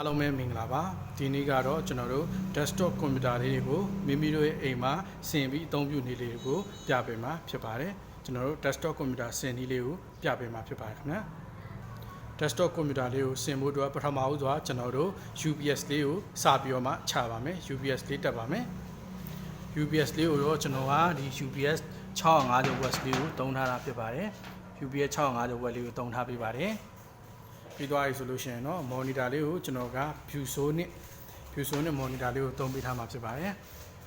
အားလုံးပဲမင်္ဂလာပါဒီနေ့ကတော့ကျွန်တော်တို့ desktop ကွန်ပျူတာလေးတွေကိုမိမိတို့ရဲ့အိမ်မှာဆင်ပြီးအသုံးပြုနေလေးတွေကိုပြပေးမှာဖြစ်ပါတယ်ကျွန်တော်တို့ desktop ကွန်ပျူတာဆင်နည်းလေးကိုပြပေးမှာဖြစ်ပါတယ်ခင်ဗျာ desktop ကွန်ပျူတာလေးကိုဆင်ဖို့အတွက်ပထမဦးစွာကျွန်တော်တို့ UPS လေးကိုစပြီးတော့မှချပါမယ် UPS လေးတက်ပါမယ် UPS လေးကိုတော့ကျွန်တော်ကဒီ UPS 650 watts လေးကိုသုံးထားတာဖြစ်ပါတယ် UPS 650 watts လေးကိုသုံးထားပေးပါတယ်ပြီးသွားပြီဆိုလို့ရှိရင်တော့ monitor လေးကိုကျွန်တော်က Fuso နဲ့ monitor လေးကိုသုံးပေးထားမှာဖြစ်ပါတယ်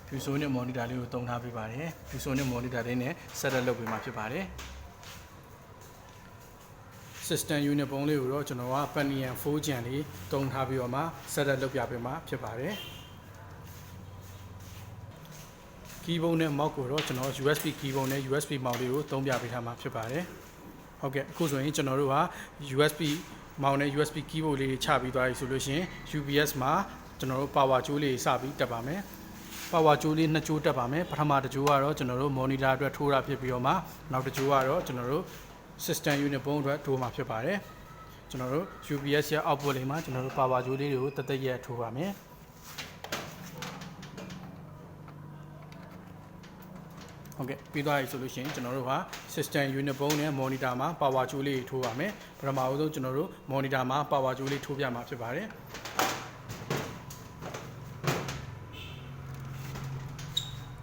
Fuso နဲ့ monitor လေးကိုသုံးထားပေးပါတယ် Fuso နဲ့ monitor လေးနဲ့ setup လုပ်ပေးမှာဖြစ်ပါတယ် system unit ပုံးလေးကိုတော့ကျွန်တော်က Pentium 4 gen လေးသုံးထားပြီးတော့မှ setup လုပ်ပြပေးမှာဖြစ်ပါတယ် keyboard နဲ့ mouse ကိုတော့ကျွန်တော် USB keyboard နဲ့ USB mouse လေးကိုသုံးပြပေးထားမှာဖြစ်ပါတယ်ဟုတ်ကဲ့အခုဆိုရင်ကျွန်တော်တို့က USB မောင်နဲ့ USB keyboard လေးချပြီးသွားပြီဆိုလို့ရှိရင် UPS မှာကျွန်တော်တို့ power ကြိုးလေးစပြီးတက်ပါမယ် power ကြိုးလေးနှစ်ကြိုးတက်ပါမယ်ပထမတစ်ကြိုးကတော့ကျွန်တော်တို့ monitor အတွက်ထိုးတာဖြစ်ပြီးတော့မှနောက်တစ်ကြိုးကတော့ကျွန်တော်တို့ system unit ပုံးအတွက်ထိုးမှာဖြစ်ပါတယ်ကျွန်တော်တို့ UPS ရဲ့ output လေးမှာကျွန်တော်တို့ power ကြိုးလေးတွေကိုတက်တက်ရက်ထိုးပါမယ်ဟုတ်ကဲ့ပြီးသွားပြီဆိုလို့ရှိရင်ကျွန်တော်တို့ဟာ system unit ပုံးနဲ့ monitor မှာ power ကြိုးလေးထိုးပါမယ်ပထမဦးဆုံးကျွန်တော်တို့ monitor မှာ power ကြိုးလေးထိုးပြမှာဖြစ်ပါတယ်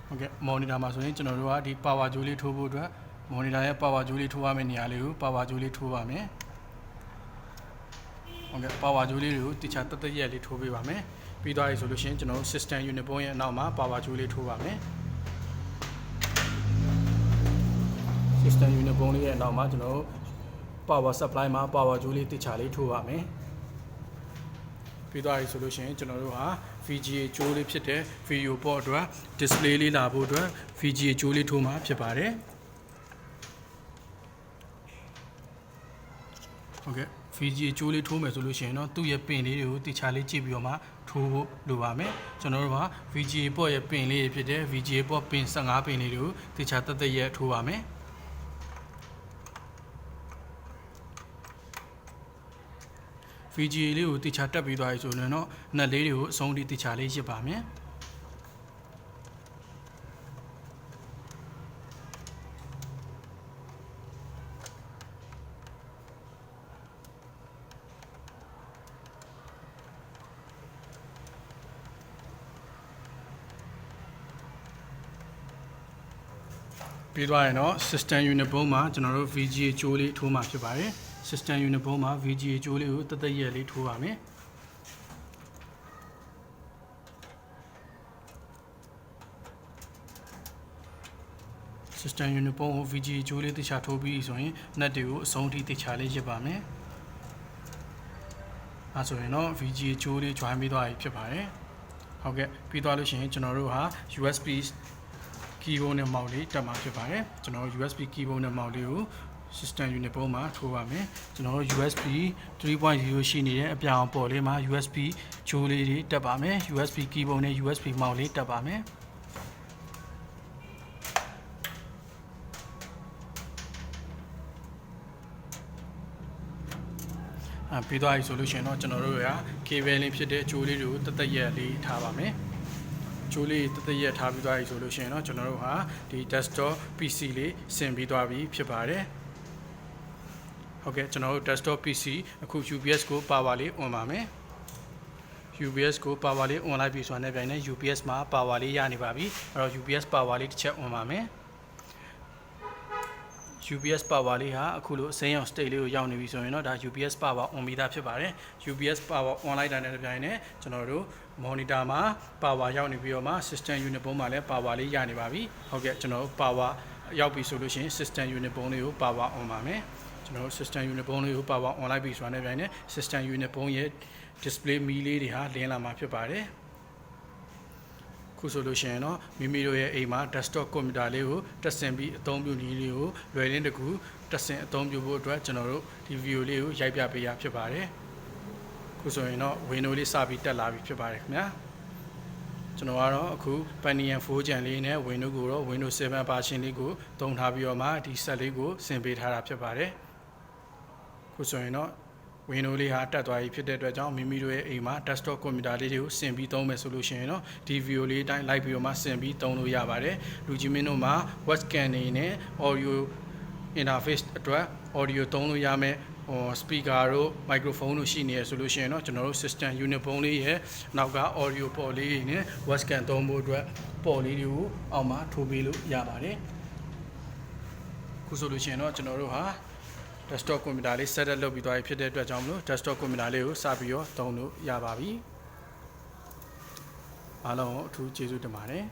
ဟုတ်ကဲ့ monitor မှာဆိုရင်ကျွန်တော်တို့ကဒီ power ကြိုးလေးထိုးဖို့အတွက် monitor ရဲ့ power ကြိုးလေးထိုးရမယ့်နေရာလေးကို power ကြိုးလေးထိုးပါမယ်ဟုတ်ကဲ့ power ကြိုးလေးတွေကိုတခြားတက်တက်ရက်လေးထိုးပေးပါမယ်ပြီးသွားပြီဆိုလို့ရှိရင်ကျွန်တော်တို့ system unit ပုံးရဲ့အနောက်မှာ power ကြိုးလေးထိုးပါမယ်system unit ပုံးလေးရဲ့အနောက်မှာကျွန်တော်တို့ power supply မှာ power ကြိုးလေးတခြားလေးထိုးပါမယ်ပြီးသွားပြီဆိုလို့ရှိရင်ကျွန်တော်တို့ဟာ VGA ကြိုးလေးဖြစ်တဲ့ video port အတွက် display လေးလာဖို့အတွက် VGA ကြိုးလေးထိုးမှာဖြစ်ပါတယ်ဟုတ်ကဲ့ VGA ကြိုးလေးထိုးမယ်ဆိုလို့ရှိရင်တော့သူ့ရဲ့ပင်လေးတွေကိုတခြားလေးကြည့်ပြီးတော့မှထိုးဖို့လိုပါမယ်ကျွန်တော်တို့က VGA port ရဲ့ပင်လေးဖြစ်တဲ့ VGA port ပင်15ပင်လေးတွေကိုတခြားတက်တက်ရက်ထိုးပါမယ်VGA လေးကိုတိချာတက်ပြီးသွားပြီဆိုရင်တော့နှက်လေးတွေကိုအဆုံးထိတိချာလေးရစ်ပါမယ်ပြီးသွားရင်တော့ system unit ပုံးမှာကျွန်တော်တို့ VGA ကြိုးလေးထိုးမှာဖြစ်ပါတယ် system unit ပုံးမှာ VGA ကြိုးလေးကိုတက်တက်ရက်လေးထိုးပါမယ်system unit ပုံးကို VGA ကြိုးလေးတခြားထိုးပြီးဆိုရင် net တွေကိုအဆုံးထိတခြားလေးရစ်ပါမယ်အဲဆိုရင်တော့ VGA ကြိုးလေး join ပြီးသွားပြီဖြစ်ပါတယ်ဟုတ်ကဲ့ပြီးသွားလို့ရှိရင်ကျွန်တော်တို့ဟာ USB keyboard နဲ့ mouse လေးတက်မှာဖြစ်ပါတယ်ကျွန်တော်တို့ USB keyboard နဲ့ mouse လေးကို system unit ပုံးမှာထိုးပါမယ်ကျွန်တော်တို့ USB 3.0 ရှိနေတဲ့အပြောင်ပေါ်လေးမှာ USB ကြိုးလေးတွေတက်ပါမယ် USB keyboard နဲ့ USB mouse လေးတက်ပါမယ်ပြီးသွားပြီဆိုလို့ရှိရင်တော့ကျွန်တော်တို့က cable လေးဖြစ်တဲ့ကြိုးလေးတွေကိုတက်တက်ရက်လေးထားပါမယ်ကြိုးလေးတက်တက်ရက်ထားပြီးသွားပြီဆိုလို့ရှိရင်တော့ကျွန်တော်တို့ဟာဒီ desktop PC လေးဆင်ပြီးသွားပြီဖြစ်ပါတယ်ဟုတ်ကဲ့ကျွန်တော်တို့ desktop PC အခု UPS ကို power လေး on ပါမယ် UPS ကို power လေး on လိုက်ပြီဆိုတဲ့ပြိုင်နဲ့ UPS မှာ power လေးရနေပါပြီအဲ့တော့ UPS power လေးတစ်ချက် on ပါမယ် UPS power လေးဟာအခုလိုအစိမ်းရောင် state လေးကိုရောက်နေပြီဆိုရင်တော့ဒါ UPS power on ပြီးသားဖြစ်ပါတယ် UPS power on လိုက်တာနဲ့ပြိုင်နဲ့ကျွန်တော်တို့ monitor မှာ power ရောက်နေပြီးတော့မှ system unit ပုံးမှာလည်း power လေးရနေပါပြီဟုတ်ကဲ့ကျွန်တော်တို့ power ရောက်ပြီဆိုလို့ရှိရင် system unit ပုံးလေးကို power on ပါမယ်ကျွန်တော်တို့ system unit ပုံးလေးကို power on လိုက်ပြီဆိုတာနဲ့ပြိုင်နဲ့ system unit ပုံးရဲ့ display မီးလေးတွေဟာလင်းလာမှာဖြစ်ပါတယ်ခုဆိုလို့ရှိရင်တော့မိမိတို့ရဲ့အိမ်မှာ desktop ကွန်ပျူတာလေးကိုတက်ဆင်ပြီးအသုံးပြုနည်းလေးကိုလွယ်လင်းတကူတက်ဆင်အသုံးပြုဖို့အတွက်ကျွန်တော်တို့ဒီ video လေးကိုရိုက်ပြပေးရဖြစ်ပါတယ်ခုဆိုရင်တော့ Windows လေးစပြီးတက်လာပြီဖြစ်ပါတယ်ခင်ဗျာကျွန်တော်ကတော့အခု Pentium 4 gen လေးနဲ့ Windows ကိုတော့ Windows 7 version လေးကိုသုံးထားပြီးတော့မှဒီ set လေးကိုဆင်ပေးထားတာဖြစ်ပါတယ်ခုဆိုရင်တော့ Windows လေးဟာတက်သွားပြီဖြစ်တဲ့အတွက်ကြောင့်မိမိတို့ရဲ့အိမ်မှာ desktop computer လေးတွေကိုဆင်ပြီးသုံးမယ်ဆိုလို့ရှိရင်တော့ဒီ video လေးတိုင်း like ပြီးတော့မှဆင်ပြီးသုံးလို့ရပါတယ်လူကြီးမင်းတို့မှာ webcam နေနဲ့ audio interface အတွက် audio သုံးလို့ရမယ်speaker တို့ microphone တို့ရှိနေရဆိုလို့ရှိရင်တော့ကျွန်တော်တို့ system unit ပုံးလေးရဲ့နောက်က audio port လေးနဲ့ webcam သုံးဖို့အတွက် port လေးတွေကိုအောက်မှာထိုးပေးလို့ရပါတယ်ခုဆိုလို့ရှိရင်တော့ကျွန်တော်တို့ဟာ desktop computer လေး set up လုပ်ပြီးသွားပြီဖြစ်တဲ့အတွက်ကြောင့်မလို့ desktop computer လေးကိုစပြီးတော့သုံးလို့ရပါပြီအားလုံးအထူးကျေးဇူးတင်ပါတယ်